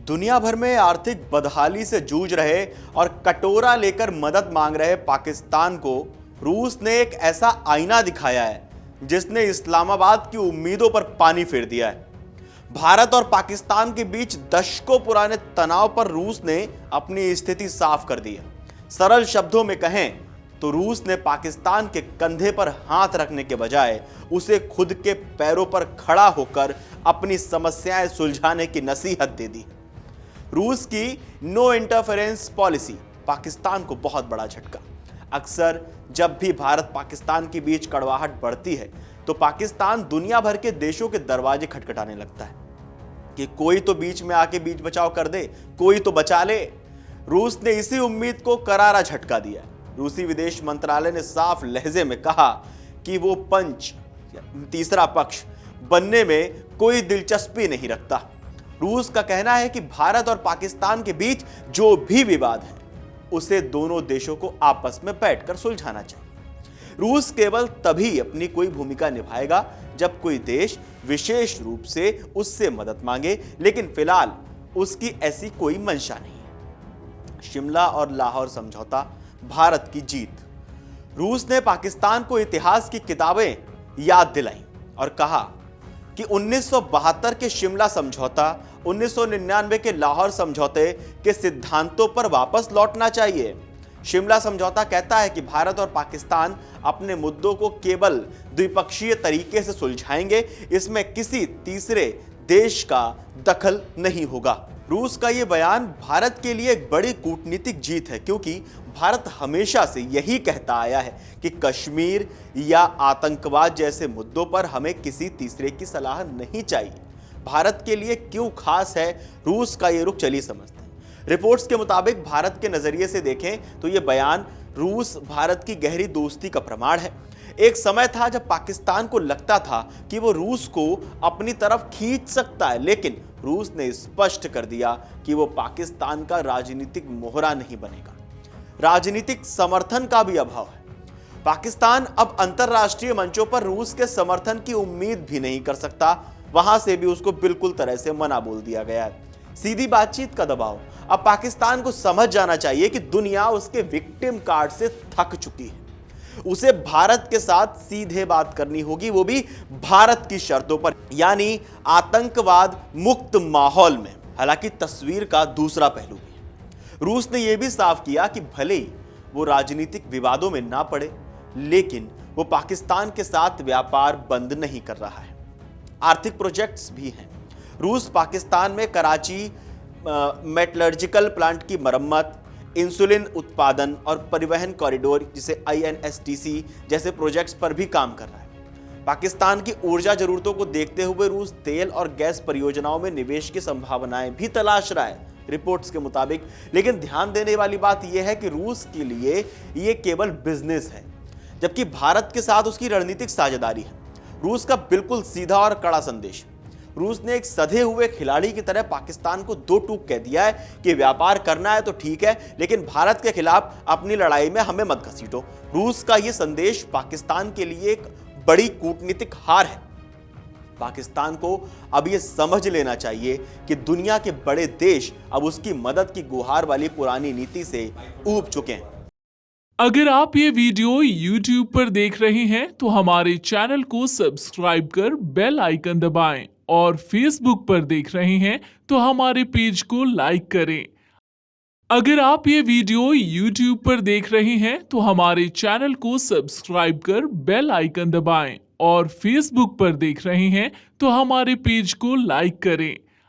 दुनिया भर में आर्थिक बदहाली से जूझ रहे और कटोरा लेकर मदद मांग रहे पाकिस्तान को रूस ने एक ऐसा आईना दिखाया है जिसने इस्लामाबाद की उम्मीदों पर पानी फेर दिया है। भारत और पाकिस्तान के बीच दशकों पुराने तनाव पर रूस ने अपनी स्थिति साफ कर दी है। सरल शब्दों में कहें तो रूस ने पाकिस्तान के कंधे पर हाथ रखने के बजाय उसे खुद के पैरों पर खड़ा होकर अपनी समस्याएं सुलझाने की नसीहत दे दी। रूस की नो इंटरफेरेंस पॉलिसी पाकिस्तान को बहुत बड़ा झटका। अक्सर जब भी भारत पाकिस्तान के बीच कड़वाहट बढ़ती है तो पाकिस्तान दुनिया भर के देशों के दरवाजे खटखटाने लगता है कि कोई तो बीच में आके बीच बचाव कर दे, कोई तो बचा ले। रूस ने इसी उम्मीद को करारा झटका दिया है। रूसी विदेश मंत्रालय ने साफ लहजे में कहा कि वो तीसरा पक्ष बनने में कोई दिलचस्पी नहीं रखता। रूस का कहना है कि भारत और पाकिस्तान के बीच जो भी विवाद है उसे दोनों देशों को आपस में बैठकर सुलझाना चाहिए। रूस केवल तभी अपनी कोई भूमिका निभाएगा जब कोई देश विशेष रूप से उससे मदद मांगे, लेकिन फिलहाल उसकी ऐसी कोई मंशा नहीं है। शिमला और लाहौर समझौता भारत की जीत। रूस ने पाकिस्तान को इतिहास की किताबें याद दिलाईं और कहा कि 1972 के शिमला समझौता, 1999 के लाहौर समझौते के सिद्धांतों पर वापस लौटना चाहिए। शिमला समझौता कहता है कि भारत और पाकिस्तान अपने मुद्दों को केवल द्विपक्षीय तरीके से सुलझाएंगे, इसमें किसी तीसरे देश का दखल नहीं होगा। रूस का यह बयान भारत के लिए एक बड़ी कूटनीतिक जीत है, क्योंकि भारत हमेशा से यही कहता आया है कि कश्मीर या आतंकवाद जैसे मुद्दों पर हमें किसी तीसरे की सलाह नहीं चाहिए। भारत के लिए क्यों खास है रूस का ये रुख, चलिए समझते हैं। रिपोर्ट्स के मुताबिक भारत के नजरिए से देखें तो ये बयान रूस भारत की गहरी दोस्ती का प्रमाण है। एक समय था जब पाकिस्तान को लगता था कि वो रूस को अपनी तरफ खींच सकता है, लेकिन रूस ने स्पष्ट कर दिया कि वो पाकिस्तान का राजनीतिक मोहरा नहीं बनेगा। राजनीतिक समर्थन का भी अभाव है। पाकिस्तान अब अंतरराष्ट्रीय मंचों पर रूस के समर्थन की उम्मीद भी नहीं कर सकता। वहां से भी उसको बिल्कुल तरह से मना बोल दिया गया है। सीधी बातचीत का दबाव। अब पाकिस्तान को समझ जाना चाहिए कि दुनिया उसके विक्टिम कार्ड से थक चुकी है। उसे भारत के साथ सीधे बात करनी होगी, वो भी भारत की शर्तों पर, यानी आतंकवाद मुक्त माहौल में। हालांकि तस्वीर का दूसरा पहलू भी है। रूस ने यह भी साफ किया कि भले ही वो राजनीतिक विवादों में ना पड़े, लेकिन वो पाकिस्तान के साथ व्यापार बंद नहीं कर रहा है। आर्थिक प्रोजेक्ट्स भी हैं। रूस पाकिस्तान में कराची मेटलर्जिकल प्लांट की मरम्मत, इंसुलिन उत्पादन और परिवहन कॉरिडोर जिसे INSTC जैसे प्रोजेक्ट्स पर भी काम कर रहा है। पाकिस्तान की ऊर्जा जरूरतों को देखते हुए रूस तेल और गैस परियोजनाओं में निवेश की संभावनाएं भी तलाश रहा है, रिपोर्ट्स के मुताबिक। लेकिन ध्यान देने वाली बात यह है कि रूस के लिए यह केवल बिजनेस है, जबकि भारत के साथ उसकी रणनीतिक साझेदारी है। रूस का बिल्कुल सीधा और कड़ा संदेश। रूस ने एक सधे हुए खिलाड़ी की तरह पाकिस्तान को दो टूक कह दिया है कि व्यापार करना है तो ठीक है, लेकिन भारत के खिलाफ अपनी लड़ाई में हमें मत घसीटो। रूस का यह संदेश पाकिस्तान के लिए एक बड़ी कूटनीतिक हार है। पाकिस्तान को अब यह समझ लेना चाहिए कि दुनिया के बड़े देश अब उसकी मदद की गुहार वाली पुरानी नीति से ऊब चुके हैं। अगर आप ये वीडियो YouTube पर देख रहे हैं तो हमारे चैनल को सब्सक्राइब कर बेल आइकन दबाएं, और Facebook पर देख रहे हैं तो हमारे पेज को लाइक करें। अगर आप ये वीडियो YouTube पर देख रहे हैं तो हमारे चैनल को सब्सक्राइब कर बेल आइकन दबाएं, और Facebook पर देख रहे हैं तो हमारे पेज को लाइक करें।